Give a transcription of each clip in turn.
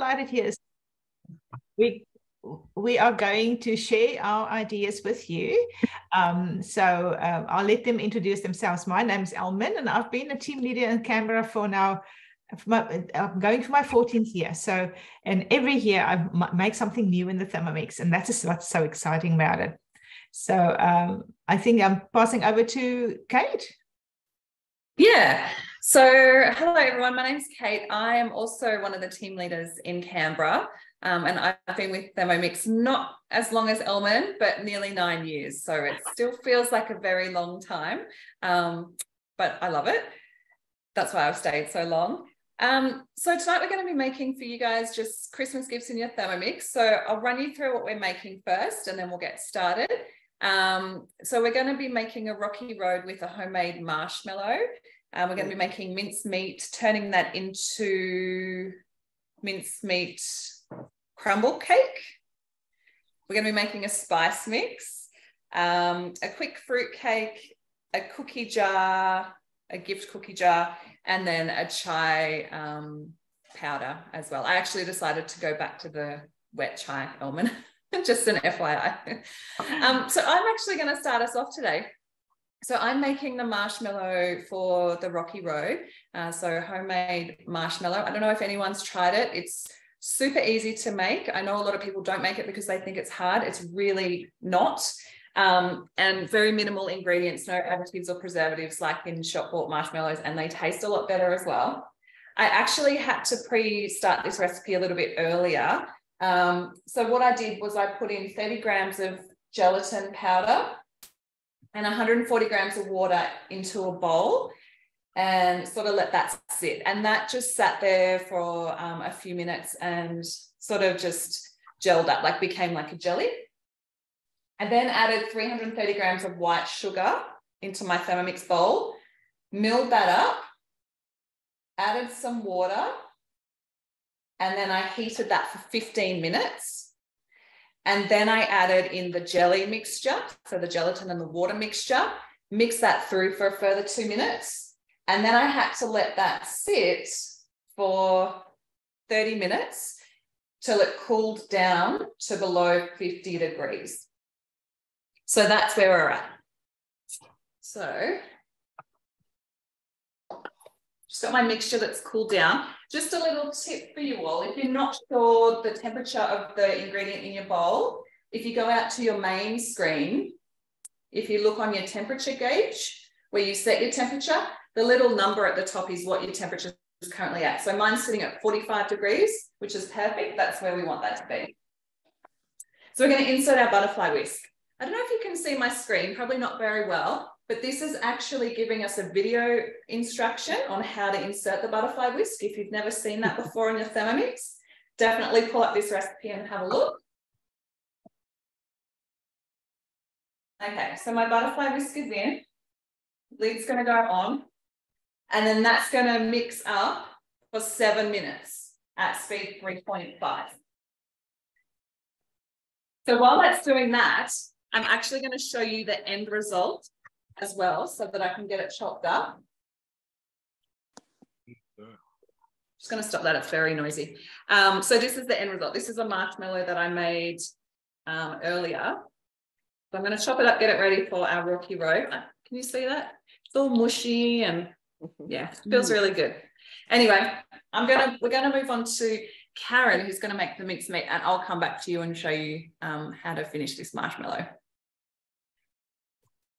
excited here is we are going to share our ideas with you. I'll let them introduce themselves. My name's Elman, and I've been a team leader in Canberra for now. I'm going for my 14th year. So, and every year I make something new in the Thermomix, and that's what's so exciting about it. So I think I'm passing over to Kate. Yeah. So hello, everyone. My name's Kate. I am also one of the team leaders in Canberra. And I've been with Thermomix not as long as Elman, but nearly 9 years. So it still feels like a very long time, but I love it. That's why I've stayed so long. So tonight we're going to be making for you guys just Christmas gifts in your Thermomix. So I'll run you through what we're making first, and then we'll get started. So we're going to be making a rocky road with a homemade marshmallow. We're going to be making mincemeat, turning that into mincemeat crumble cake. We're going to be making a spice mix, a quick fruit cake, a cookie jar, a gift cookie jar, and then a chai powder as well. I actually decided to go back to the wet chai, Elman, just an FYI. So I'm actually going to start us off today. So I'm making the marshmallow for the Rocky Road. So homemade marshmallow. I don't know if anyone's tried it. It's super easy to make. I know a lot of people don't make it because they think it's hard. It's really not. And very minimal ingredients, no additives or preservatives like in shop bought marshmallows, and they taste a lot better as well. I actually had to pre-start this recipe a little bit earlier. So what I did was I put in 30 grams of gelatin powder and 140 grams of water into a bowl and sort of let that sit. And that just sat there for a few minutes and sort of just gelled up, like became like a jelly. I then added 330 grams of white sugar into my Thermomix bowl, milled that up, added some water, and then I heated that for 15 minutes. And then I added in the jelly mixture, so the gelatin and the water mixture, mix that through for a further 2 minutes. And then I had to let that sit for 30 minutes till it cooled down to below 50 degrees. So that's where we're at. So just got my mixture that's cooled down. Just a little tip for you all. If you're not sure the temperature of the ingredient in your bowl, if you go out to your main screen, if you look on your temperature gauge where you set your temperature, the little number at the top is what your temperature is currently at. So mine's sitting at 45 degrees, which is perfect. That's where we want that to be. So we're going to insert our butterfly whisk. I don't know if you can see my screen, probably not very well, but this is actually giving us a video instruction on how to insert the butterfly whisk. If you've never seen that before in your Thermomix, definitely pull up this recipe and have a look. Okay, so my butterfly whisk is in, lid's going to go on, and then that's going to mix up for 7 minutes at speed 3.5. So while that's doing that, I'm actually going to show you the end result as well so that I can get it chopped up. Just going to stop that, it's very noisy. So this is the end result. This is a marshmallow that I made earlier. So I'm going to chop it up, get it ready for our Rocky Road. Can you see that? It's all mushy and yeah, feels really good. Anyway, we're going to move on to Karen, who's going to make the mincemeat, and I'll come back to you and show you how to finish this marshmallow.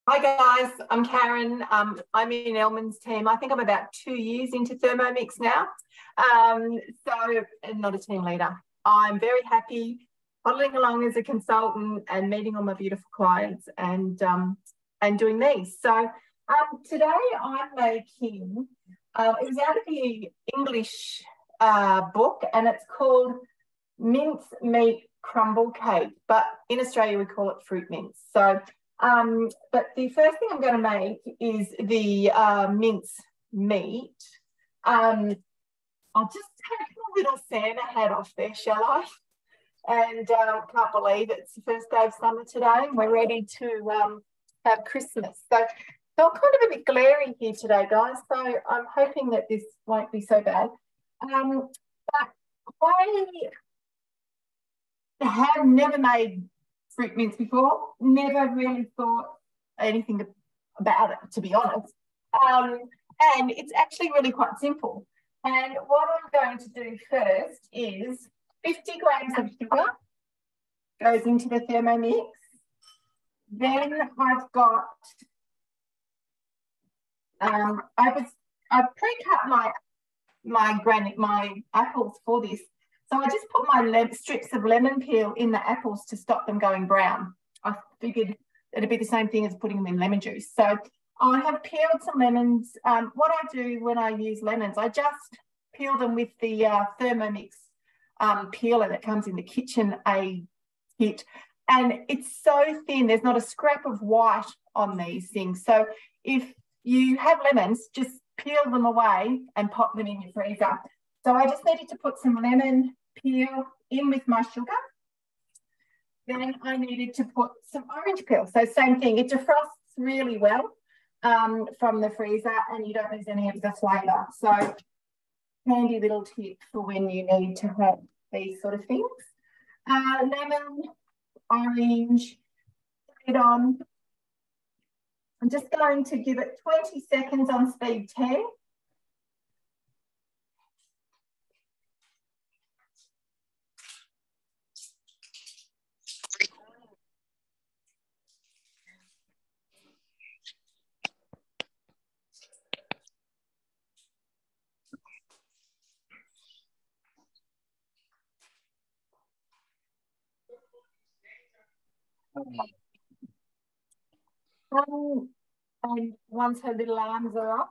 Hi guys, I'm Karen. I'm in Elman's team. I think I'm about 2 years into Thermomix now. So not a team leader. I'm very happy following along as a consultant and meeting all my beautiful clients and doing these. So today I'm making, it was out of the English book, and it's called Mincemeat Crumble Cake, but in Australia we call it fruit mince. So but the first thing I'm going to make is the mince meat. I'll just take my little Santa hat off there, shall I? And can't believe it's the first day of summer today and we're ready to have Christmas. So I'm kind of a bit glary here today, guys, so I'm hoping that this won't be so bad. But I have never made fruit mince before, never really thought anything about it, to be honest. And it's actually really quite simple. And what I'm going to do first is 50 grams of sugar goes into the Thermomix. Then I've got, I've pre-cut my apples for this. So I just put my strips of lemon peel in the apples to stop them going brown. I figured it'd be the same thing as putting them in lemon juice. So I have peeled some lemons. What I do when I use lemons, I just peel them with the Thermomix peeler that comes in the kitchen aid kit. And it's so thin, there's not a scrap of white on these things. So if you have lemons, just peel them away and pop them in your freezer. So I just needed to put some lemon peel in with my sugar. Then I needed to put some orange peel. So same thing, it defrosts really well from the freezer and you don't lose any of the flavour. So handy little tip for when you need to have these sort of things. Lemon, orange, put it on. I'm just going to give it 20 seconds on speed 10. And once her little arms are off,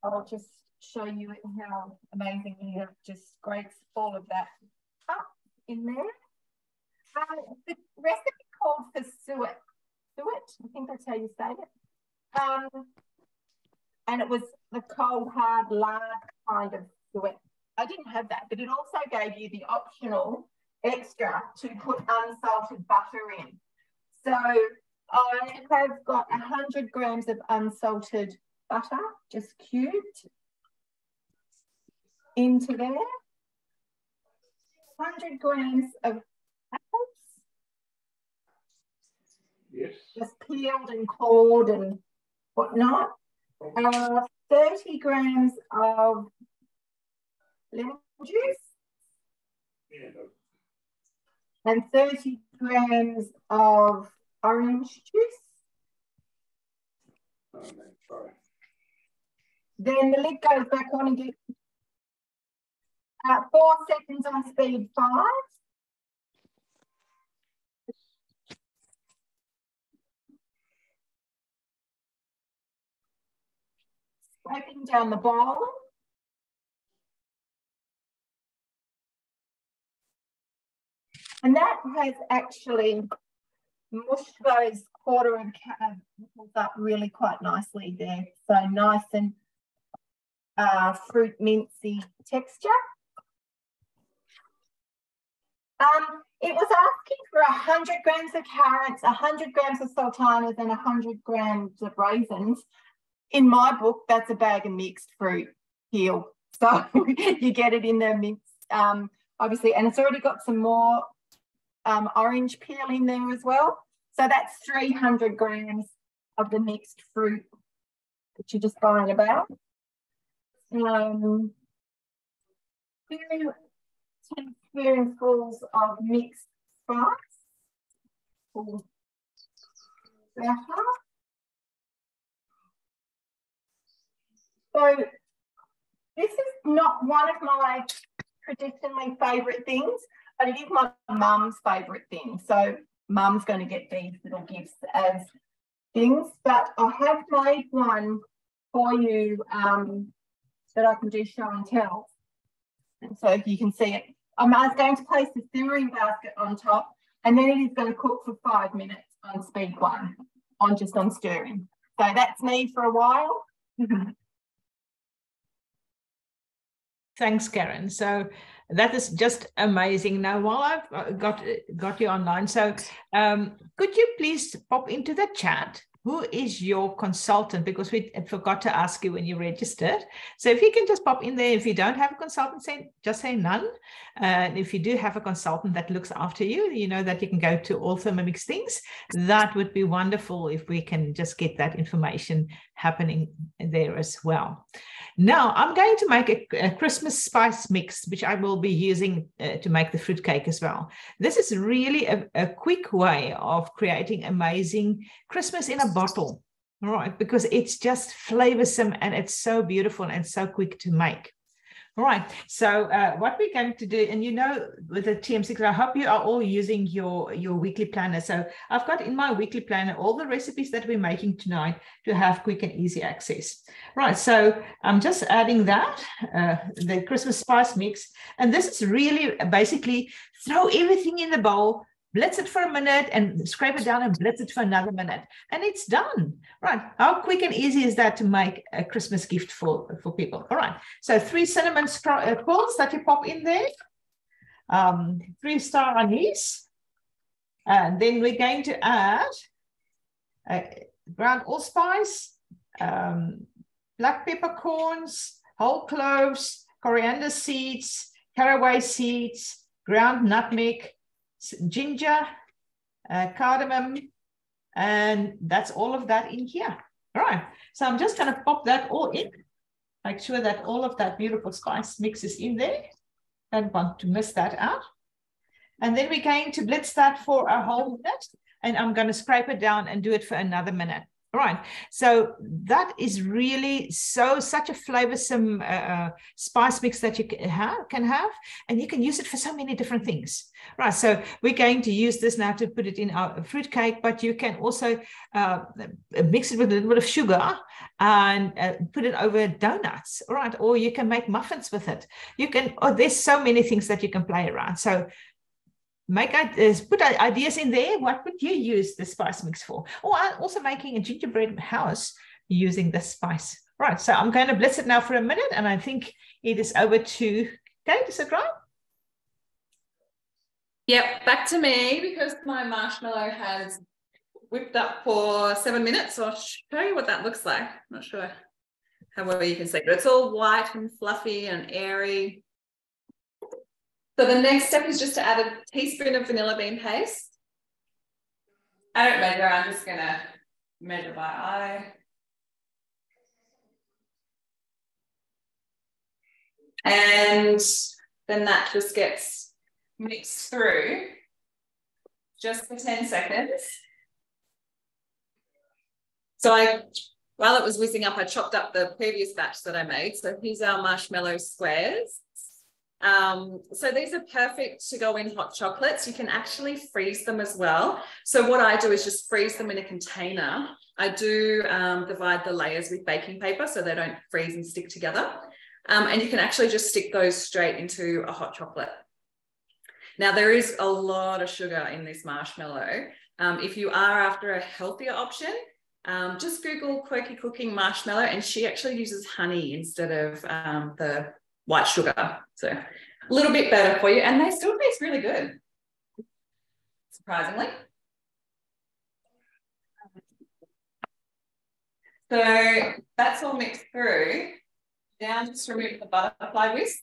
I'll just show you how amazingly it just scrapes all of that up in there. The recipe called for suet. Suet, I think that's how you say it. And it was the cold, hard, lard kind of suet. I didn't have that, but it also gave you the optional extra to put unsalted butter in. So I have got 100 grams of unsalted butter, just cubed into there. 100 grams of apples. Yes. Just peeled and cored and whatnot. 30 grams of lemon juice. Yeah. And 30 grams of orange juice. Oh, no, sorry. Then the lid goes back on and gets 4 seconds on speed 5. Scraping down the bowl. And that has actually mushed those quarter of apples up really quite nicely there. So nice and fruit mincy texture. It was asking for 100 grams of carrots, 100 grams of sultanas and 100 grams of raisins. In my book, that's a bag of mixed fruit peel. So you get it in there mixed, obviously, and it's already got some more orange peel in there as well. So that's 300 grams of the mixed fruit that you're just buying about. 2 teaspoonfuls of mixed spice. So this is not one of my traditionally favourite things, but it is my mum's favourite thing. So mum's going to get these little gifts as things, but I have made one for you that I can do show and tell. And so you can see it. I'm going to place the simmering basket on top, and then it is going to cook for 5 minutes on speed 1, on stirring. So that's me for a while. Thanks, Karen. So that is just amazing. Now, while I've got you online, so could you please pop into the chat who is your consultant? Because we forgot to ask you when you registered. So if you can just pop in there, if you don't have a consultant, just say none. And if you do have a consultant that looks after you, you know that you can go to all Thermomix things. That would be wonderful if we can just get that information happening there as well. Now, I'm going to make a Christmas spice mix, which I will be using to make the fruitcake as well. This is really a quick way of creating amazing Christmas in a bottle, all right? Because it's just flavorsome and it's so beautiful and so quick to make. All right, so what we're going to do, and you know, with the TM6, I hope you are all using your weekly planner. So I've got in my weekly planner all the recipes that we're making tonight to have quick and easy access. Right, so I'm just adding that, the Christmas spice mix. And this is really basically throw everything in the bowl, blitz it for a minute and scrape it down and blitz it for another minute. And it's done. Right. How quick and easy is that to make a Christmas gift for people? All right. So 3 cinnamon quills that you pop in there. 3 star anise. And then we're going to add ground allspice, black peppercorns, whole cloves, coriander seeds, caraway seeds, ground nutmeg, ginger, cardamom, and that's all of that in here. All right, so I'm just going to pop that all in, make sure that all of that beautiful spice mix is in there. Don't want to miss that out. And then we're going to blitz that for a whole minute, and I'm going to scrape it down and do it for another minute. All right, so that is really such a flavorsome spice mix that you can have, and you can use it for so many different things. Right, so we're going to use this now to put it in our fruit cake, but you can also mix it with a little bit of sugar and put it over donuts. All right, or you can make muffins with it. You can. Oh, there's so many things that you can play around. So put ideas in there. What would you use the spice mix for? Or I'm also making a gingerbread house using the spice. Right, so I'm going to blitz it now for a minute, and I think it is over to Kate. Is it right? Yep, back to me because my marshmallow has whipped up for 7 minutes. So I'll show you what that looks like. I'm not sure how well you can see, but it's all white and fluffy and airy. So the next step is just to add a teaspoon of vanilla bean paste. I don't measure, I'm just going to measure by eye. And then that just gets mixed through just for 10 seconds. So while it was whizzing up, I chopped up the previous batch that I made. So here's our marshmallow squares. So these are perfect to go in hot chocolates. You can actually freeze them as well. So what I do is just freeze them in a container. I do divide the layers with baking paper so they don't freeze and stick together. And you can actually just stick those straight into a hot chocolate. Now, there is a lot of sugar in this marshmallow. If you are after a healthier option, just Google Quirky Cooking Marshmallow, and she actually uses honey instead of the white sugar. So a little bit better for you. And they still taste really good, surprisingly. So that's all mixed through. Now just remove the butterfly whisk.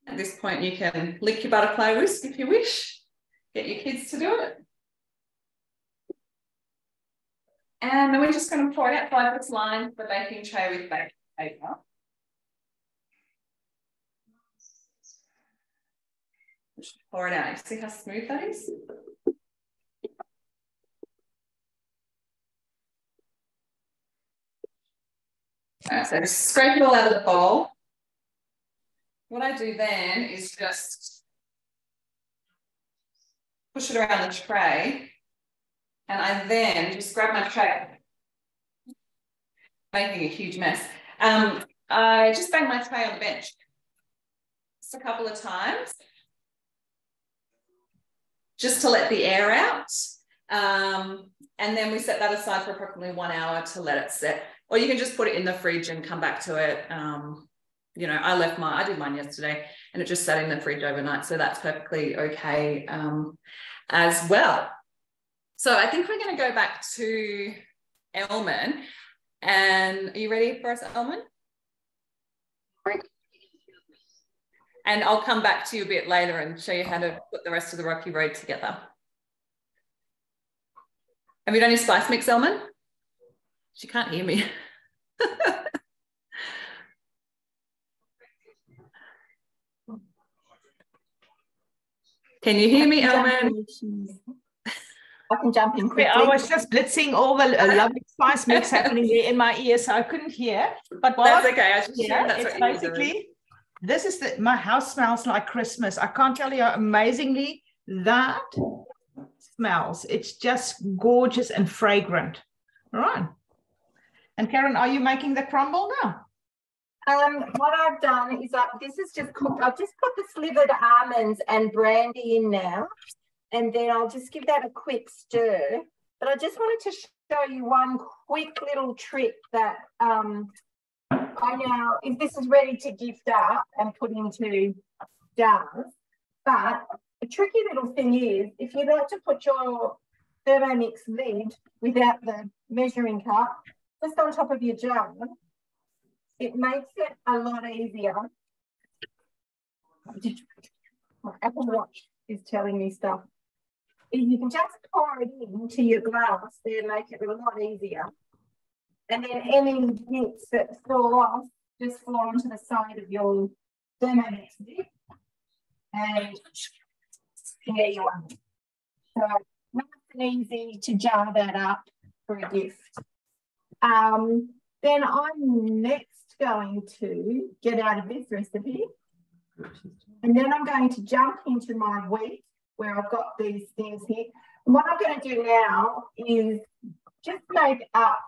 At this point, you can lick your butterfly whisk if you wish. Get your kids to do it. And then we're just going to pour it out 5 lines the baking tray with baking paper. Just pour it out. You see how smooth that is? All right, so just scrape it all out of the bowl. What I do then is just push it around the tray. And I then just grab my tray, making a huge mess. I just bang my tray on the bench just a couple of times, just to let the air out. And then we set that aside for approximately 1 hour to let it set. Or you can just put it in the fridge and come back to it. You know, I did mine yesterday and it just sat in the fridge overnight. So that's perfectly okay. as well. So I think we're going to go back to Elman. And are you ready for us, Elman? And I'll come back to you a bit later and show you how to put the rest of the rocky road together. Have you done your spice mix, Elman? She can't hear me. Can you hear me, Elman? I can jump in quickly. I was just blitzing all the lovely spice mix happening there in my ear, so I couldn't hear. But that's okay. I just hear, it's basically, this is my house smells like Christmas. I can't tell you how amazingly that smells. It's just gorgeous and fragrant. All right. And Karen, are you making the crumble now? What I've done is this is just cooked. I've just put the slivered almonds and brandy in now, and then I'll just give that a quick stir. But I just wanted to show you one quick little trick that if this is ready to gift up and put into jars. But a tricky little thing is, if you'd like to put your Thermomix lid without the measuring cup just on top of your jar, it makes it a lot easier. My Apple Watch is telling me stuff. You can just pour it into your glass there, make it a lot easier. And then any bits that fall off just fall onto the side of your Thermomix lid. And there you are. So nice and easy to jar that up for a gift. Then I'm next going to get out of this recipe, and then I'm going to jump into my wheat where I've got these things here. And what I'm going to do now is just make up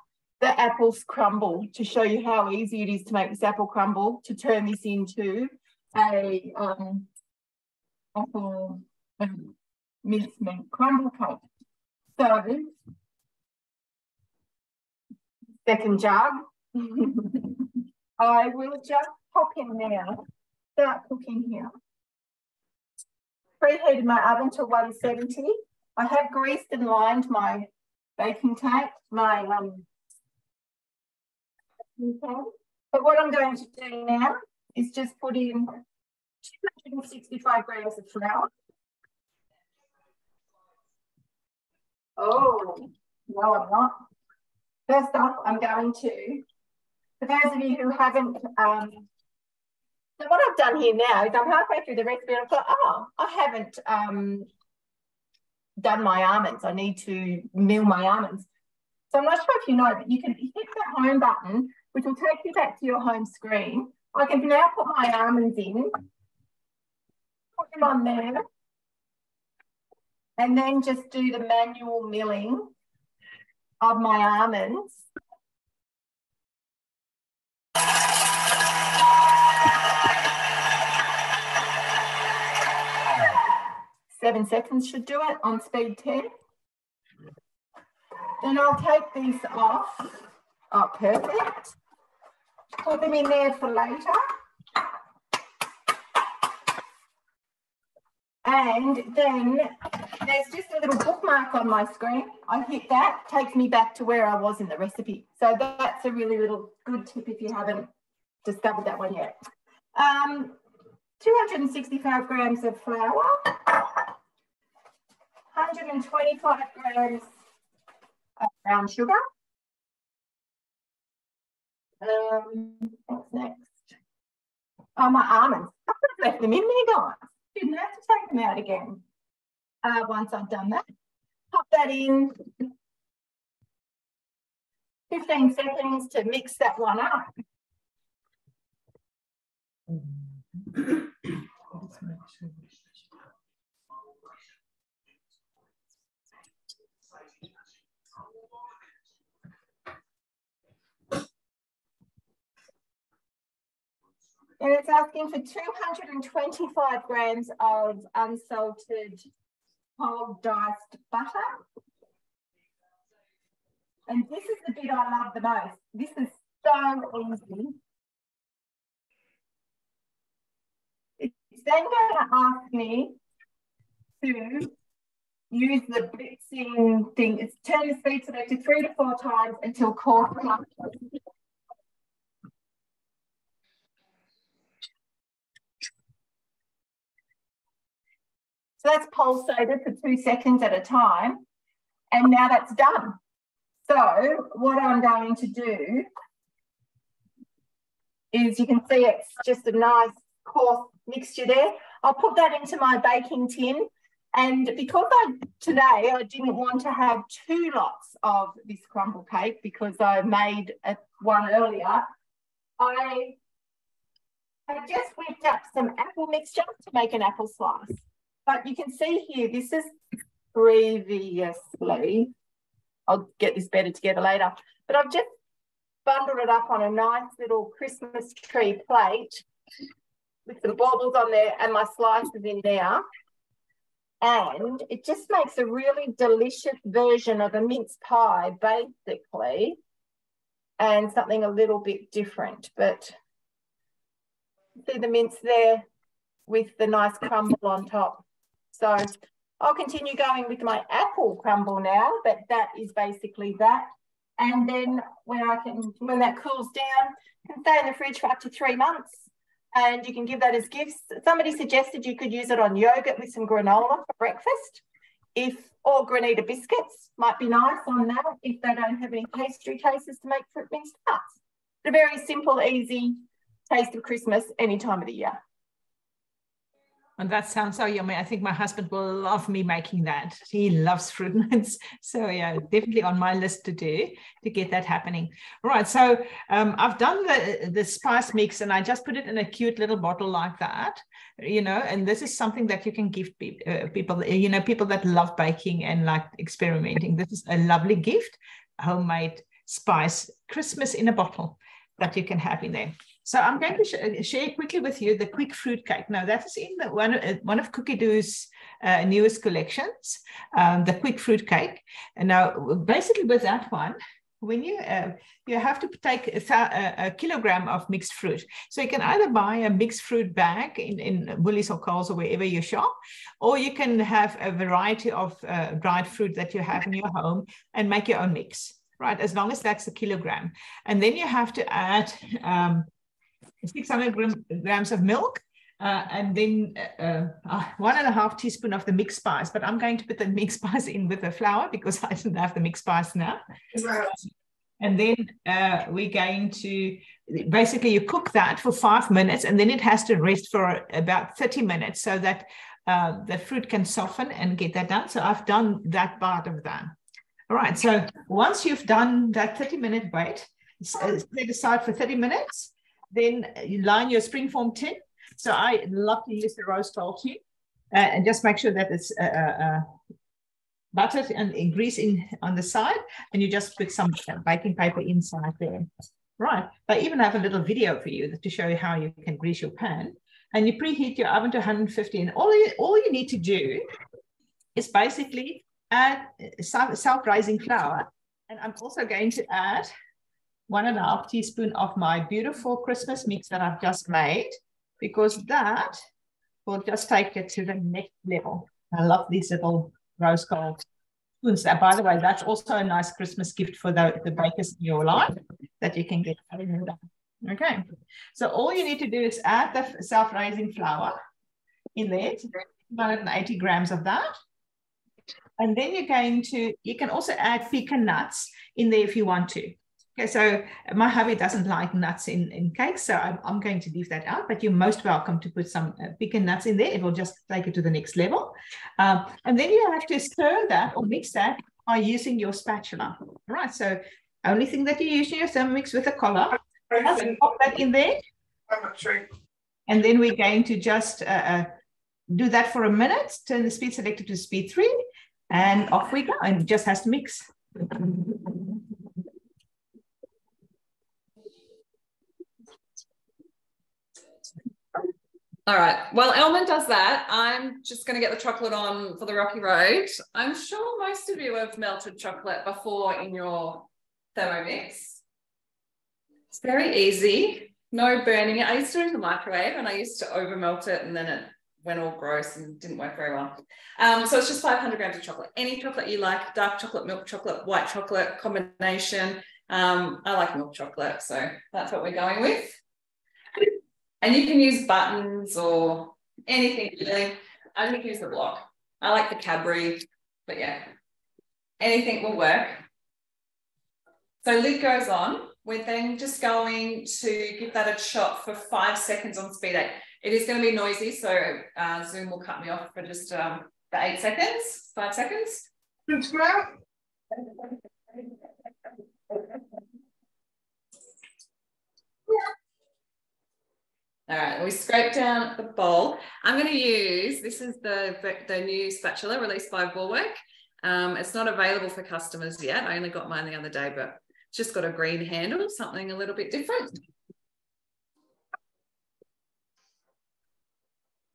the apples crumble to show you how easy it is to make this apple crumble, to turn this into a apple mincemeat crumble cake. So, second jar. I will just pop in now, start cooking here. Preheated my oven to 170. I have greased and lined my baking tape, my but what I'm going to do now is just put in 265 grams of flour. Oh, no, I'm not. First off, I'm going to, for those of you who haven't, so what I've done here now is I'm halfway through the recipe and I thought, oh, I haven't done my almonds. I need to mill my almonds. So I'm not sure if you know, but you can hit the home button, which will take you back to your home screen. I can now put my almonds in, put them on there, and then just do the manual milling of my almonds. Seven seconds should do it on speed 10. Then I'll take these off. Oh, perfect. Put them in there for later. And then there's just a little bookmark on my screen. I hit that, takes me back to where I was in the recipe. So that's a really little good tip if you haven't discovered that one yet. 265 grams of flour, 125 grams of brown sugar. What's next? Oh, my almonds. I could have left them in there, guys. Didn't have to take them out again. Once I've done that, pop that in. 15 seconds to mix that one up. And it's asking for 225 grams of unsalted whole diced butter. And this is the bit I love the most. This is so easy. It's then going to ask me to use the blitzing thing. It's turn the speed selector 3 to 4 times until coarse. So that's pulsated for 2 seconds at a time. And now that's done. So what I'm going to do is, you can see it's just a nice coarse mixture there. I'll put that into my baking tin. And because today I didn't want to have 2 lots of this crumble cake because I made one earlier, I just whipped up some apple mixture to make an apple slice. But you can see here, this is previously, I'll get this better together later, but I've just bundled it up on a nice little Christmas tree plate with some baubles on there and my slices in there. And it just makes a really delicious version of a mince pie, basically, and something a little bit different. But see the mince there with the nice crumble on top. So I'll continue going with my apple crumble now, but that is basically that. And then when that cools down, can stay in the fridge for up to 3 months. And you can give that as gifts. Somebody suggested you could use it on yogurt with some granola for breakfast. Or granita biscuits might be nice on that if they don't have any pastry cases to make fruit minced tarts. A very simple, easy taste of Christmas any time of the year. And that sounds so yummy. I think my husband will love me making that. He loves fruit mints. So yeah, definitely on my list to do to get that happening. All right. So I've done the spice mix and I just put it in a cute little bottle like that, you know, and this is something that you can give people, you know, people that love baking and like experimenting. This is a lovely gift, homemade spice Christmas in a bottle that you can have in there. So I'm going to share quickly with you the quick fruit cake. Now that is in one of Cookidoo's newest collections, the quick fruit cake. And now basically with that one, when you have to take a kilogram of mixed fruit. So you can either buy a mixed fruit bag in Woolies or Coles or wherever you shop, or you can have a variety of dried fruit that you have in your home and make your own mix, right? As long as that's a kilogram. And then you have to add 600 grams of milk, and then 1.5 teaspoons of the mixed spice. But I'm going to put the mixed spice in with the flour because I don't have the mixed spice now. Right. And then we're going to, basically you cook that for 5 minutes and then it has to rest for about 30 minutes so that the fruit can soften and get that done. So I've done that part of that. All right, so once you've done that 30-minute wait, set aside for 30 minutes, then you line your springform tin. So I love to use the rose toll tin and just make sure that it's buttered and grease on the side, and you just put some baking paper inside there. Right, I even have a little video for you to show you how you can grease your pan. And you preheat your oven to 150, and all you need to do is basically add self-rising flour. And I'm also going to add 1.5 teaspoons of my beautiful Christmas mix that I've just made, because that will just take it to the next level. I love these little rose gold spoons. By the way, that's also a nice Christmas gift for the bakers in your life that you can get. Okay, so all you need to do is add the self-rising flour in there, 180 grams of that. And then you can also add pecan nuts in there if you want to. Okay, so my hubby doesn't like nuts in cakes, so I'm going to leave that out, but you're most welcome to put some pecan nuts in there. It will just take it to the next level. And then you have to stir that or mix that by using your spatula. All right, so only thing that you use in your Thermomix with a collar, just pop that in there. And then we're going to just do that for a minute, turn the speed selector to speed 3, and off we go, and it just has to mix. All right, while Elman does that, I'm just going to get the chocolate on for the Rocky Road. I'm sure most of you have melted chocolate before in your Thermomix. It's very easy, no burning it. I used to do it in the microwave and I used to over melt it and then it went all gross and didn't work very well. So it's just 500 grams of chocolate. Any chocolate you like, dark chocolate, milk chocolate, white chocolate combination. I like milk chocolate, so that's what we're going with. And you can use buttons or anything really. I'm going to use the block. I like the Cadbury, but yeah, anything will work. So lid goes on. We're then just going to give that a shot for 5 seconds on speed 8. It is going to be noisy, so Zoom will cut me off for just the 8 seconds, 5 seconds. Thanks, Grant. All right, we scrape down the bowl. I'm going to use, this is the new spatula released by Bulwark. It's not available for customers yet. I only got mine the other day, but it's just got a green handle, something a little bit different.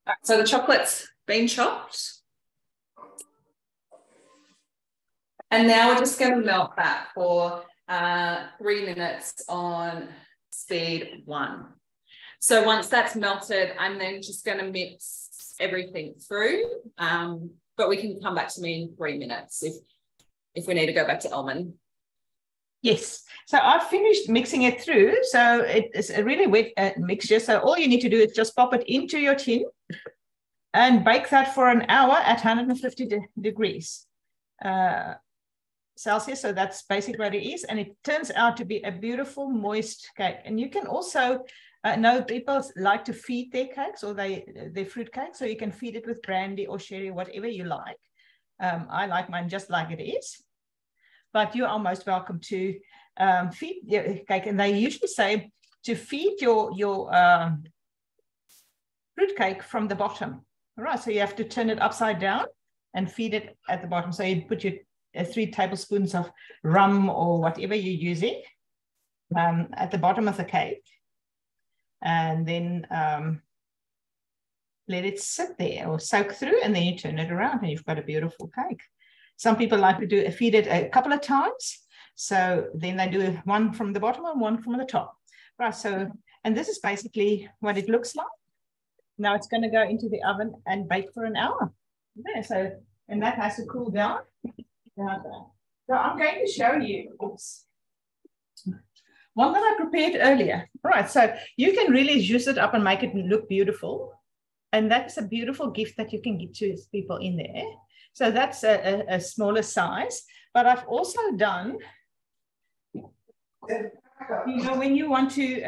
All right, so the chocolate's been chopped. And now we're just going to melt that for 3 minutes on speed 1. So once that's melted, I'm then just going to mix everything through, but we can come back to me in 3 minutes if we need to go back to almond. Yes, so I've finished mixing it through. So it's a really wet mixture. So all you need to do is just pop it into your tin and bake that for an hour at 150 degrees Celsius. So that's basically what it is. And it turns out to be a beautiful, moist cake. And you can also know people like to feed their cakes or their fruit cakes. So you can feed it with brandy or sherry, whatever you like. I like mine just like it is. But you are most welcome to feed your cake. And they usually say to feed your fruit cake from the bottom. All right, so you have to turn it upside down and feed it at the bottom. So you put your 3 tablespoons of rum or whatever you're using at the bottom of the cake. And then let it sit there or soak through, and then you turn it around and you've got a beautiful cake. Some people like to feed it a couple of times. So then they do one from the bottom and one from the top. Right, so, and this is basically what it looks like. Now it's going to go into the oven and bake for an hour. There, so, and that has to cool down. So I'm going to show you one that I prepared earlier. Right, so you can really juice it up and make it look beautiful. And that's a beautiful gift that you can give to people in there. So that's a smaller size. But I've also done, you know, when you want to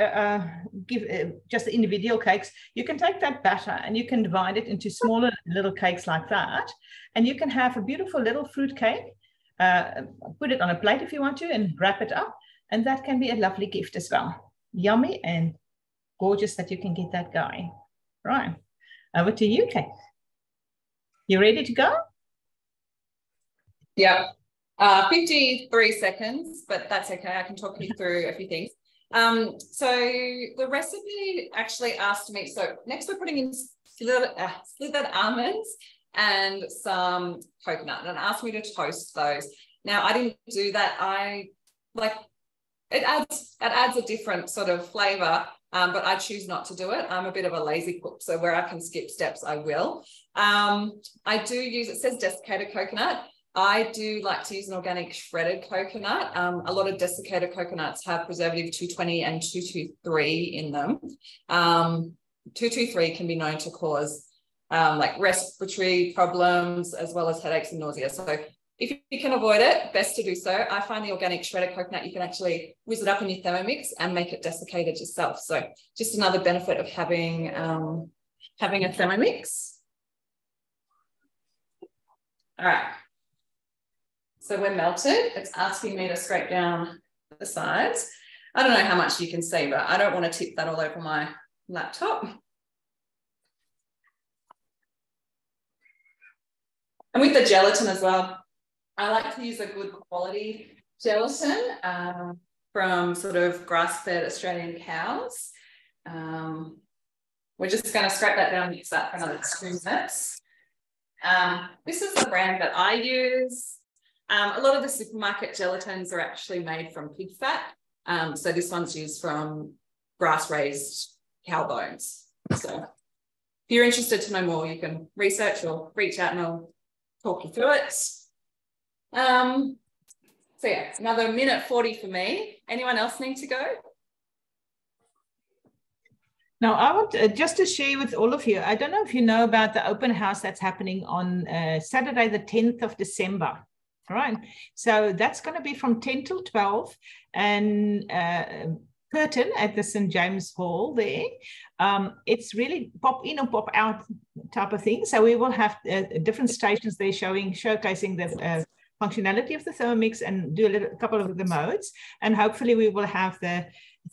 give just the individual cakes, you can take that batter and you can divide it into smaller little cakes like that. And you can have a beautiful little fruit cake, put it on a plate if you want to, and wrap it up. And that can be a lovely gift as well. Yummy and gorgeous that you can get that going. Right, over to you, Kate. You ready to go? Yeah, 53 seconds, but that's okay. I can talk you through a few things. So the recipe actually asked me, so next we're putting in slithered almonds and some coconut, and it asked me to toast those. Now I didn't do that. It adds a different sort of flavor, but I choose not to do it. I'm a bit of a lazy cook, so where I can skip steps, I will. I do use, it says desiccated coconut. I do like to use an organic shredded coconut. A lot of desiccated coconuts have preservative 220 and 223 in them. 223 can be known to cause like respiratory problems as well as headaches and nausea. So if you can avoid it, best to do so. I find the organic shredded coconut, you can actually whiz it up in your Thermomix and make it desiccated yourself. So just another benefit of having a Thermomix. All right. So we're melted. It's asking me to scrape down the sides. I don't know how much you can see, but I don't want to tip that all over my laptop. And with the gelatin as well, I like to use a good quality gelatin from sort of grass-fed Australian cows. We're just going to scrape that down and use that for another 2 minutes. This is the brand that I use. A lot of the supermarket gelatins are actually made from pig fat. So this one's used from grass-raised cow bones. So you're interested to know more, you can research or reach out and I'll talk you through it. So yeah, it's another minute 40 for me. Anyone else need to go? Now, I want just to share with all of you, I don't know if you know about the open house that's happening on Saturday, the 10th of December. All right. So that's going to be from 10 till 12 and curtain at the St. James Hall there. It's really pop in or pop out type of thing. So we will have different stations there showcasing the functionality of the Thermomix and do a couple of the modes. And hopefully we will have the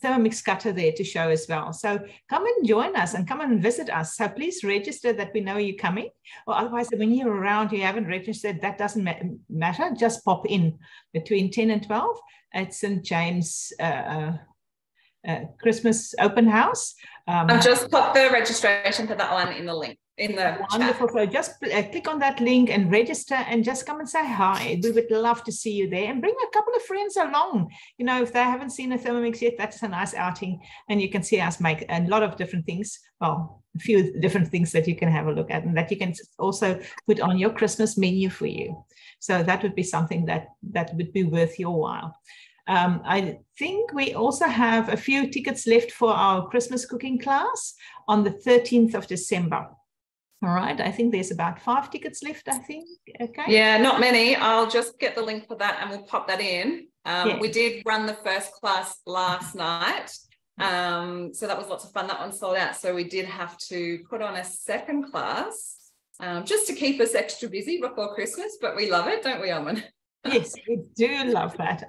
Thermomix cutter there to show as well. So come and join us and come and visit us. So please register that we know you're coming. Or otherwise, when you're around, you haven't registered, that doesn't matter. Just pop in between 10 and 12 at St. James Christmas open house. I've just popped the registration for that one in the link. In the wonderful chat. So just click on that link and register and just come and say hi. We would love to see you there and bring a couple of friends along. You know, if they haven't seen a Thermomix yet, that's a nice outing and you can see us make a lot of different things. Well, a few different things that you can have a look at and that you can also put on your Christmas menu for you. So that would be something that would be worth your while. I think we also have a few tickets left for our Christmas cooking class on the 13th of December. All right, I think there's about 5 tickets left, I think. Okay. Yeah, not many. I'll just get the link for that and we'll pop that in. Yeah. We did run the first class last night. So that was lots of fun. That one sold out. So we did have to put on a second class just to keep us extra busy before Christmas, but we love it, don't we, Almond? Yes, we do love that.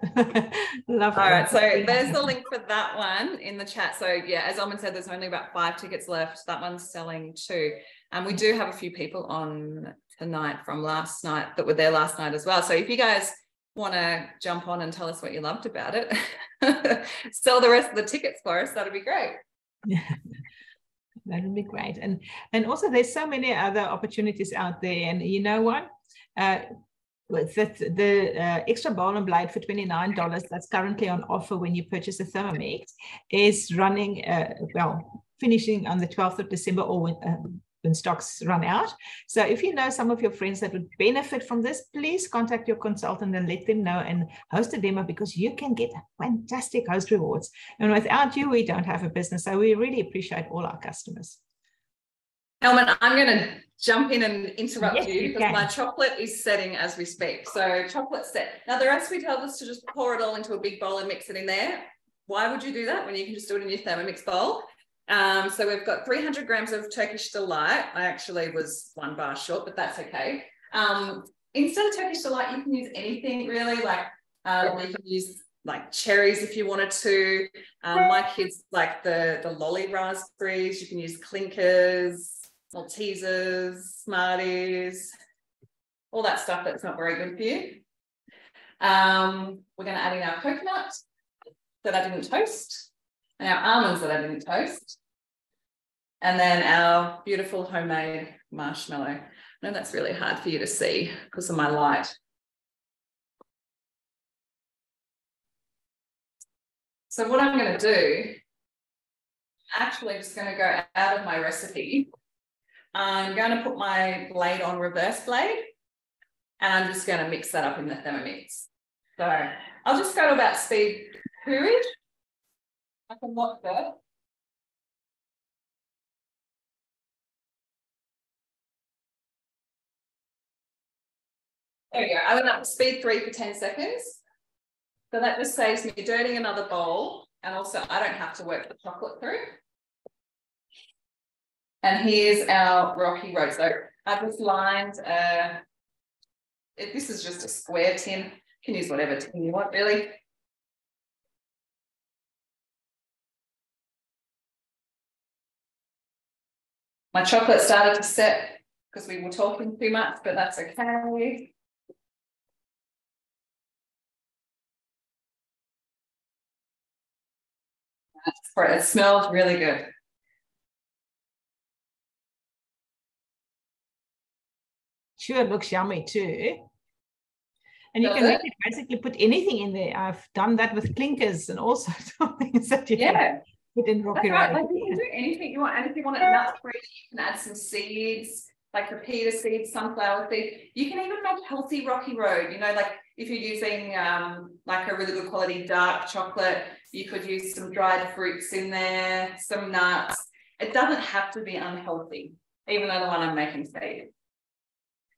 Love All right, that. so there's the link for that one in the chat. So yeah, as Almond said, there's only about 5 tickets left. That one's selling too. And we do have a few people on tonight from last night that were there last night as well. So if you guys want to jump on and tell us what you loved about it, sell the rest of the tickets for us, that'd be great. That would be great. And also there's so many other opportunities out there. And you know what? The extra bowl and blade for $29 that's currently on offer when you purchase a Thermomix is running, finishing on the 12th of December or when stocks run out. So if you know some of your friends that would benefit from this, please contact your consultant and let them know and host a demo because you can get fantastic host rewards. And without you, we don't have a business. So we really appreciate all our customers. Elman, I'm going to jump in and interrupt you because can. my chocolate is setting as we speak. So chocolate set. Now the recipe tells us to just pour it all into a big bowl and mix it in there. Why would you do that when you can just do it in your Thermomix bowl? So we've got 300 grams of Turkish Delight. I actually was 1 bar short, but that's okay. Instead of Turkish Delight, you can use anything really, like you can use like cherries if you wanted to. My kids like the lolly raspberries. You can use clinkers, Maltesers, Smarties, all that stuff that's not very good for you. We're going to add in our coconut that I didn't toast and our almonds that I didn't toast. And then our beautiful homemade marshmallow. I know that's really hard for you to see because of my light. So what I'm going to do, actually just going to go out of my recipe. I'm going to put my blade on reverse blade and I'm just going to mix that up in the Thermomix. So I'll just go to about speed 2-ish. I can watch that. There we go. I went up to speed 3 for 10 seconds. So that just saves me dirtying another bowl. And also I don't have to work the chocolate through. And here's our rocky road. So I've just lined, this is just a square tin. You can use whatever tin you want, really. My chocolate started to set because we were talking too much, but that's okay. It smells really good. Sure, it looks yummy too. And you can basically put anything in there. I've done that with clinkers and all sorts of things that you can Put in rocky That's right. road. Like you can do anything you want. And if you want it nut free, you can add some seeds, like potato seeds, sunflower seeds. You can even make healthy rocky road. You know, like if you're using like a really good quality dark chocolate, you could use some dried fruits in there, some nuts. It doesn't have to be unhealthy, even though the one I'm making today is.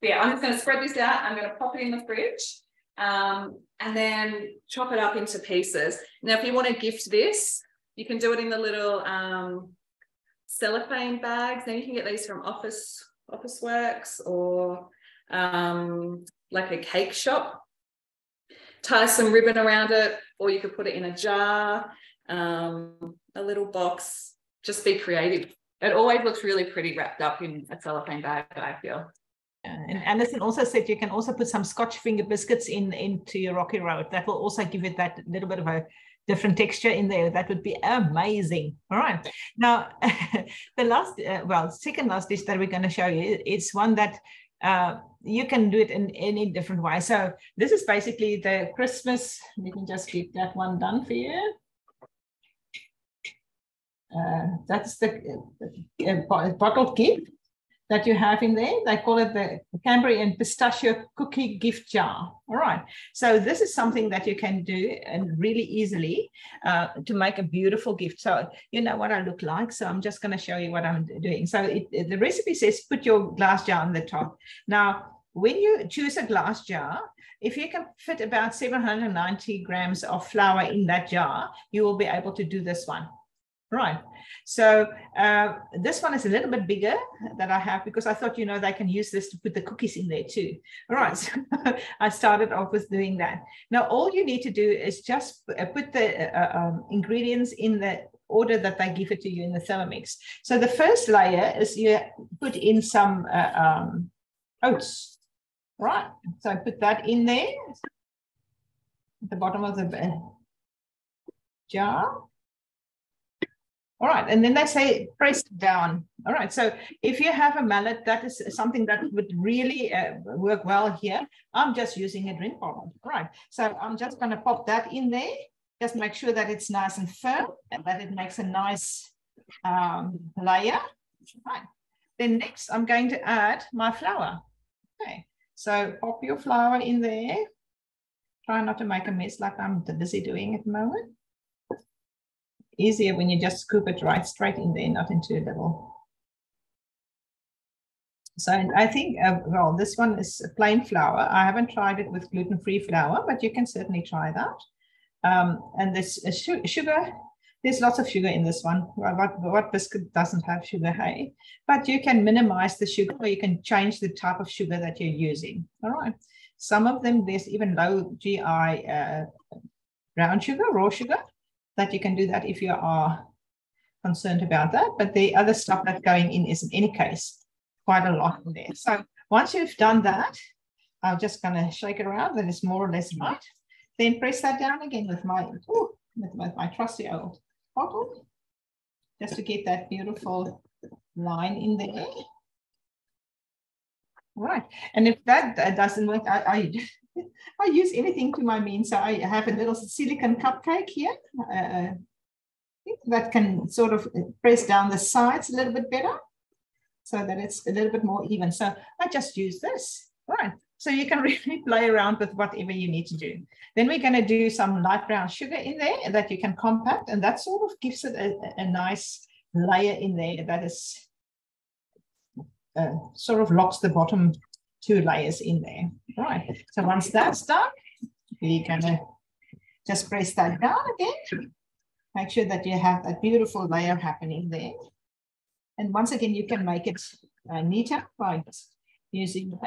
But yeah, I'm just going to spread this out. I'm going to pop it in the fridge and then chop it up into pieces. Now, if you want to gift this, you can do it in the little cellophane bags. Then you can get these from Office Works or like a cake shop. Tie some ribbon around it, or you could put it in a jar, a little box. Just be creative. It always looks really pretty wrapped up in a cellophane bag, I feel. And Alison also said you can also put some Scotch finger biscuits into your rocky road. That will also give it that little bit of a different texture in there. That would be amazing. All right. Now, the last, second last dish that we're going to show you is one that you can do it in any different way. So this is basically the Christmas. Let me just get that one done for you. That's the bottled gift that you have in there. They call it the Cranberry and Pistachio Cookie Gift Jar. All right. So this is something that you can do and really easily to make a beautiful gift. So you know what I look like. So I'm just going to show you what I'm doing. So the recipe says put your glass jar on the top. Now, when you choose a glass jar, if you can fit about 790 grams of flour in that jar, you will be able to do this one. Right. So this one is a little bit bigger that I have because I thought, you know, they can use this to put the cookies in there too. All right. So I started off with doing that. Now, all you need to do is just put the ingredients in the order that they give it to you in the Thermomix. So the first layer is you put in some oats. Right. So I put that in there at the bottom of the jar. All right, and then they say press down. All right, so if you have a mallet, that is something that would really work well here. I'm just using a drink bottle. All right, so I'm just going to pop that in there. Just make sure that it's nice and firm and that it makes a nice layer. Right. Then next, I'm going to add my flour. Okay, so pop your flour in there. Try not to make a mess like I'm busy doing at the moment. Easier when you just scoop it right straight in there, not into a little. So I think, well, this one is a plain flour. I haven't tried it with gluten-free flour, but you can certainly try that. And this sugar, there's lots of sugar in this one. What biscuit doesn't have sugar, hey? But you can minimize the sugar, or you can change the type of sugar that you're using. All right. Some of them, there's even low GI brown sugar, raw sugar, that you can do that if you are concerned about that. But the other stuff that's going in is, in any case, quite a lot in there. So once you've done that, I'm just going to shake it around that it's more or less right. Then press that down again with my trusty old bottle, just to get that beautiful line in there. Right. And if that doesn't work, I use anything to my means. So I have a little silicone cupcake here that can sort of press down the sides a little bit better so that it's a little bit more even. So I just use this. Right. So you can really play around with whatever you need to do. Then we're going to do some light brown sugar in there that you can compact, and that sort of gives it a nice layer in there that is sort of locks the bottom two layers in there. Right. So once that's done, we're going to just press that down again. Make sure that you have that beautiful layer happening there. And once again, you can make it neater by using,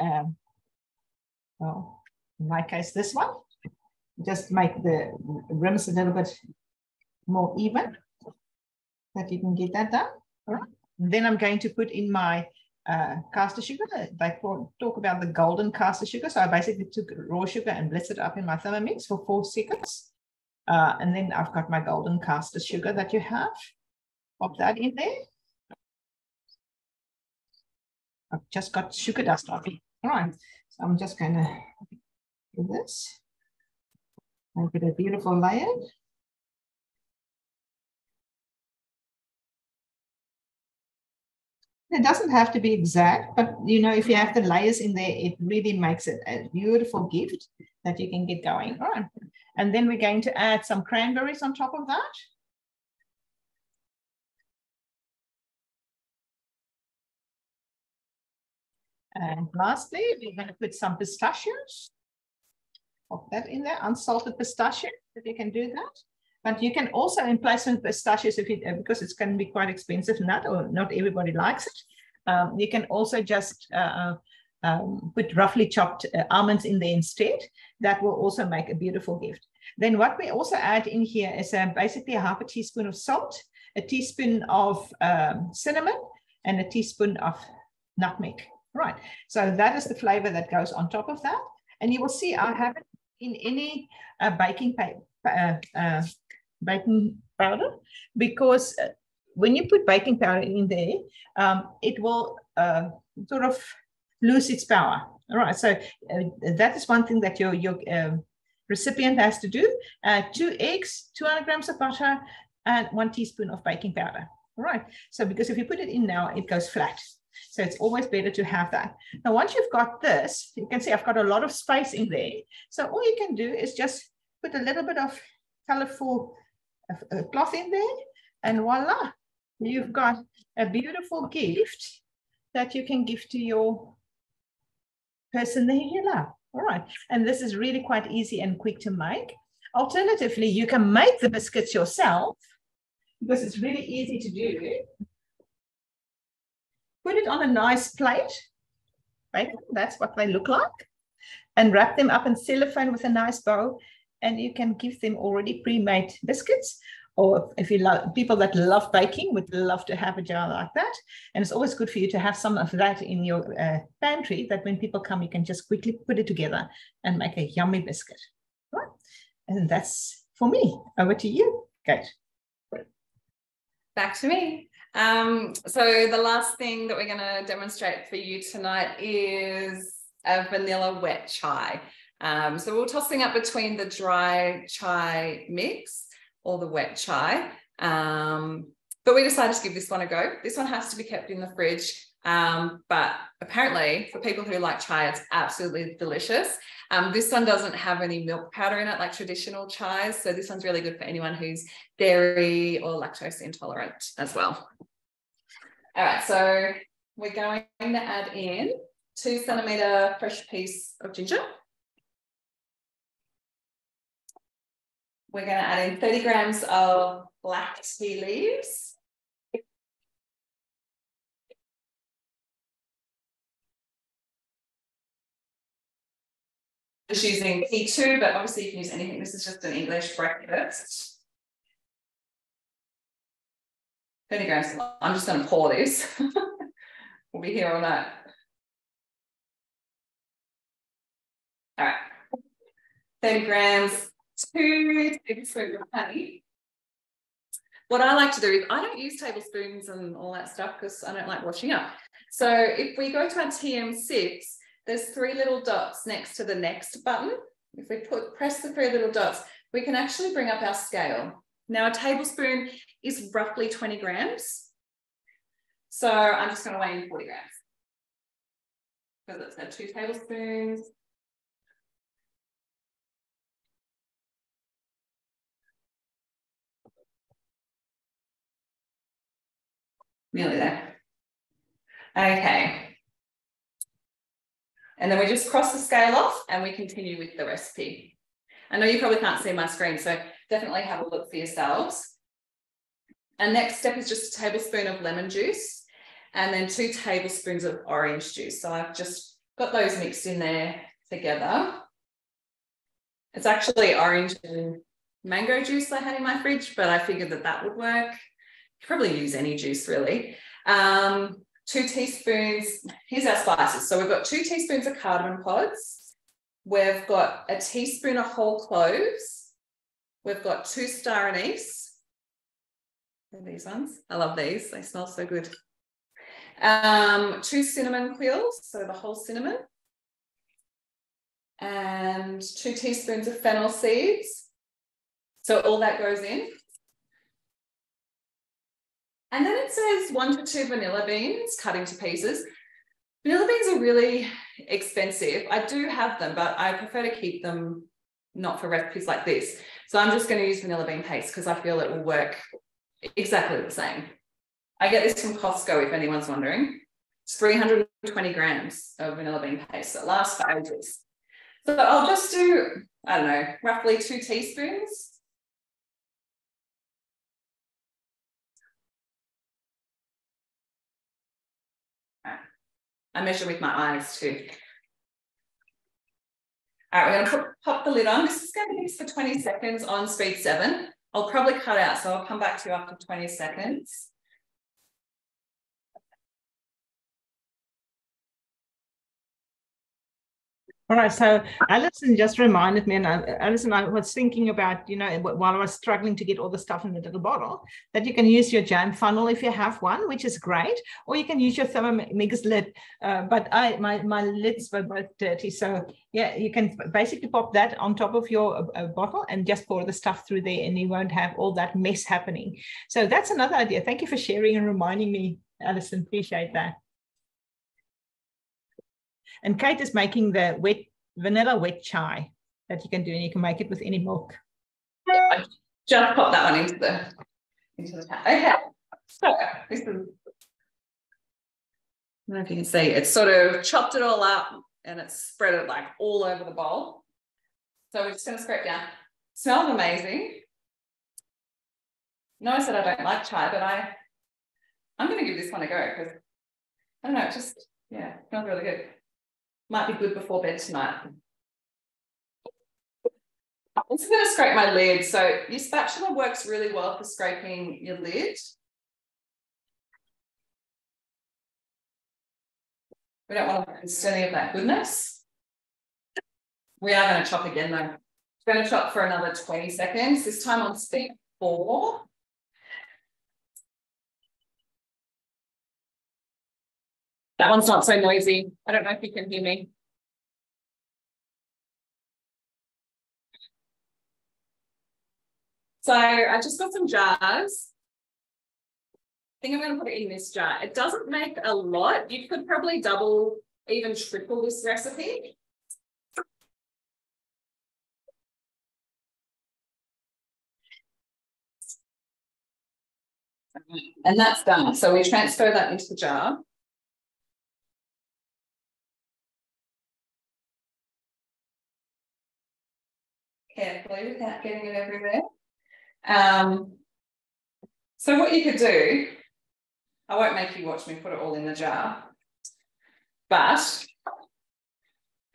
well, in my case, this one. Just make the rims a little bit more even, that you can get that done. All right. And then I'm going to put in my caster sugar. They talk about the golden caster sugar. So I basically took raw sugar and blitzed it up in my Thermomix for 4 seconds. And then I've got my golden caster sugar that you have. Pop that in there. I've just got sugar dust on it. All right. So I'm just going to do this. Make it a beautiful layer. It doesn't have to be exact, but you know, if you have the layers in there, it really makes it a beautiful gift that you can get going. All right. And then we're going to add some cranberries on top of that. And lastly, we're going to put some pistachios. Pop that in there, unsalted pistachio, if you can do that. But you can also, in place of pistachios, if you, because it's going to be quite expensive nut, or not everybody likes it, you can also just put roughly chopped almonds in there instead. That will also make a beautiful gift. Then what we also add in here is basically a half a teaspoon of salt, a teaspoon of cinnamon, and a teaspoon of nutmeg. Right. So that is the flavor that goes on top of that. And you will see I have it in any baking powder, because when you put baking powder in there, it will sort of lose its power. All right, so that is one thing that your recipient has to do. 2 eggs, 200 grams of butter, and 1 teaspoon of baking powder. All right, so because if you put it in now, it goes flat. So it's always better to have that. Now, once you've got this, you can see I've got a lot of space in there. So all you can do is just put a little bit of colorful cloth in there, and voila, you've got a beautiful gift that you can give to your person that you love. All right, and this is really quite easy and quick to make. Alternatively, you can make the biscuits yourself, because it's really easy to do. Put it on a nice plate, right? That's what they look like. And wrap them up in cellophane with a nice bow. And you can give them already pre-made biscuits. Or if you love, people that love baking would love to have a jar like that. And it's always good for you to have some of that in your pantry, that when people come, you can just quickly put it together and make a yummy biscuit. Right? And that's for me. Over to you, Kate. Back to me. So the last thing that we're going to demonstrate for you tonight is a vanilla wet chai. So we're tossing up between the dry chai mix or the wet chai. But we decided to give this one a go. This one has to be kept in the fridge. But apparently for people who like chai, it's absolutely delicious. This one doesn't have any milk powder in it like traditional chais. So this one's really good for anyone who's dairy or lactose intolerant as well. All right, so we're going to add in 2 centimetre fresh piece of ginger. We're going to add in 30 grams of black tea leaves. Just using P2, but obviously you can use anything. This is just an English breakfast. 30 grams. I'm just going to pour this. We'll be here all night. All right. 30 grams, 2 tablespoons of honey. What I like to do is I don't use tablespoons and all that stuff because I don't like washing up. So if we go to our TM6, there's 3 little dots next to the next button. If we press the 3 little dots, we can actually bring up our scale. Now a tablespoon is roughly 20 grams. So I'm just going to weigh in 40 grams. Because it's got 2 tablespoons. Nearly there. Okay. And then we just cross the scale off and we continue with the recipe. I know you probably can't see my screen, so definitely have a look for yourselves. And next step is just a tablespoon of lemon juice and then 2 tablespoons of orange juice. So I've just got those mixed in there together. It's actually orange and mango juice I had in my fridge, but I figured that that would work. You could probably use any juice really. 2 teaspoons, here's our spices. So we've got 2 teaspoons of cardamom pods. We've got a teaspoon of whole cloves. We've got 2 star anise. These ones, I love these. They smell so good. 2 cinnamon quills, so the whole cinnamon. And 2 teaspoons of fennel seeds. So all that goes in. And then it says 1 to 2 vanilla beans cut into pieces. Vanilla beans are really expensive. I do have them, but I prefer to keep them not for recipes like this. So I'm just going to use vanilla bean paste because I feel it will work exactly the same. I get this from Costco, if anyone's wondering. It's 320 grams of vanilla bean paste. It lasts for ages. So I'll just do, I don't know, roughly 2 teaspoons. I measure with my eyes too. All right, we're going to pop the lid on. This is going to be for 20 seconds on speed 7. I'll probably cut out, so I'll come back to you after 20 seconds. All right, so Alison just reminded me, and Alison, I was thinking about, while I was struggling to get all the stuff in the little bottle, that you can use your jam funnel if you have one, which is great, or you can use your Thermomix lid. But my lids were both dirty, so yeah, you can basically pop that on top of your bottle and just pour the stuff through there, and you won't have all that mess happening. So that's another idea. Thank you for sharing and reminding me, Alison. Appreciate that. And Kate is making the vanilla wet chai that you can do, and you can make it with any milk. I just pop that one into the pan. Okay, so this is, I don't know if you can see, it's sort of chopped it all up and it's spread it like all over the bowl. So we're just going to scrape down. Smells amazing. No, I said I don't like chai, but I'm going to give this one a go because I don't know, it just, yeah, it smells really good. Might be good before bed tonight. I'm just going to scrape my lid. So your spatula works really well for scraping your lid. We don't want to lose any of that goodness. We are going to chop again though. We're going to chop for another 20 seconds, this time on speed 4. That one's not so noisy. I don't know if you can hear me. So I just got some jars. I think I'm going to put it in this jar. It doesn't make a lot. You could probably double, even triple this recipe. And that's done. So we transfer that into the jar. Carefully without getting it everywhere. So what you could do, I won't make you watch me put it all in the jar, but so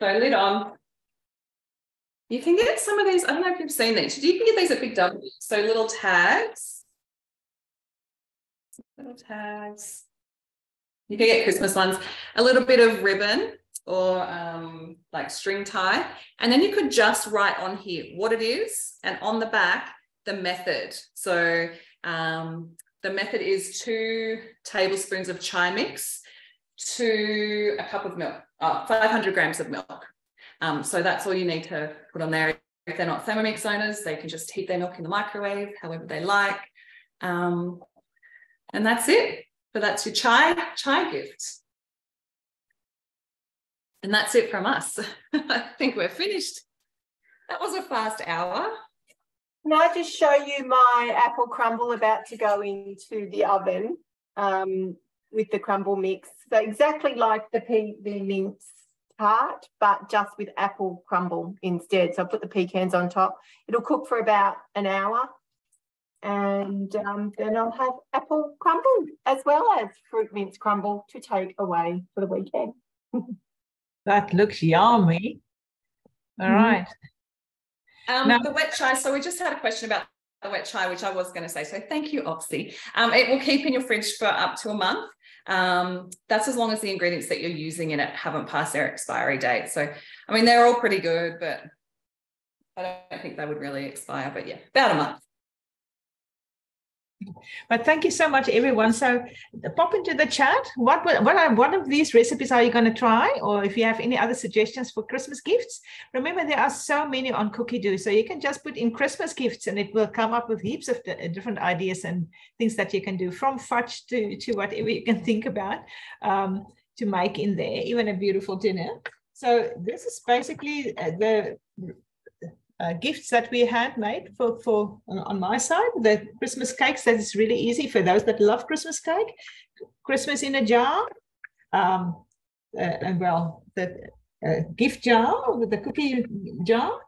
lid on. You can get some of these, I don't know if you've seen these, you can get these at Big W, so little tags. Little tags. You can get Christmas ones, a little bit of ribbon or like string tie, and then you could just write on here what it is, and on the back the method. So the method is 2 tablespoons of chai mix to a cup of milk, 500 grams of milk. So that's all you need to put on there. If they're not Thermomix owners, they can just heat their milk in the microwave however they like, and that's it. So that's your chai gift. And that's it from us. I think we're finished. That was a fast hour. Can I just show you my apple crumble about to go into the oven with the crumble mix? So exactly like the mince tart, but just with apple crumble instead. So I put the pecans on top. It'll cook for about an hour, and then I'll have apple crumble as well as fruit mince crumble to take away for the weekend. That looks yummy. All right. Now, the wet chai, so we just had a question about the wet chai, which I was going to say. So thank you, Oxy. It will keep in your fridge for up to a month. That's as long as the ingredients that you're using in it haven't passed their expiry date. So, I mean, they're all pretty good, but I don't think they would really expire. But yeah, about a month. But thank you so much, everyone. So pop into the chat. What of these recipes are you going to try? Or if you have any other suggestions for Christmas gifts, remember there are so many on Cookidoo. So you can just put in Christmas gifts and it will come up with heaps of different ideas and things that you can do, from fudge to whatever you can think about to make in there, even a beautiful dinner. So this is basically the gifts that we had made for on my side. The Christmas cakes, that is really easy for those that love Christmas cake. Christmas in a jar, and well, the gift jar with the cookie jar,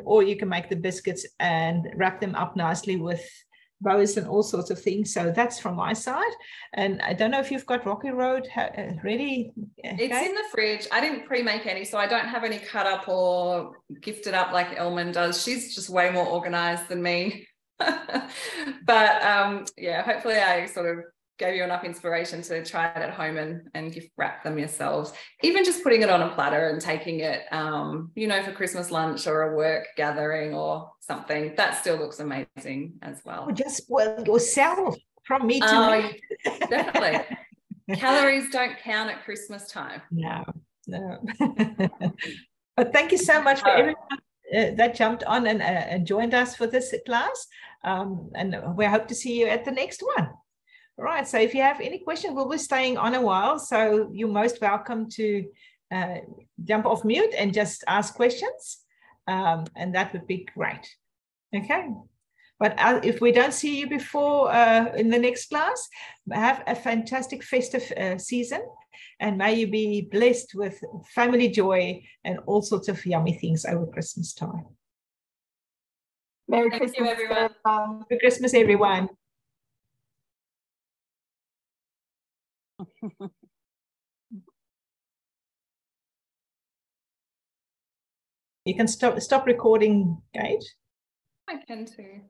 or you can make the biscuits and wrap them up nicely with bows and all sorts of things. So that's from my side. And I don't know if you've got Rocky Road ready. It's in the fridge. I didn't pre-make any, so I don't have any cut up or gifted up like Elman does. She's just way more organized than me. But yeah, hopefully I sort of gave you enough inspiration to try it at home and gift wrap them yourselves. Even just putting it on a platter and taking it, for Christmas lunch or a work gathering or something, that still looks amazing as well. Or just spoil yourself from me to me. Definitely. Calories don't count at Christmas time. No. But thank you so much for everyone that jumped on and joined us for this class. And we hope to see you at the next one. All right, so if you have any questions, we'll be staying on a while, so you're most welcome to jump off mute and just ask questions, and that would be great. Okay, but if we don't see you before in the next class, have a fantastic festive season, and may you be blessed with family joy and all sorts of yummy things over Christmas time. Merry Thank Christmas, you, everyone. Merry Christmas, everyone. You can stop recording, Gage. I can too.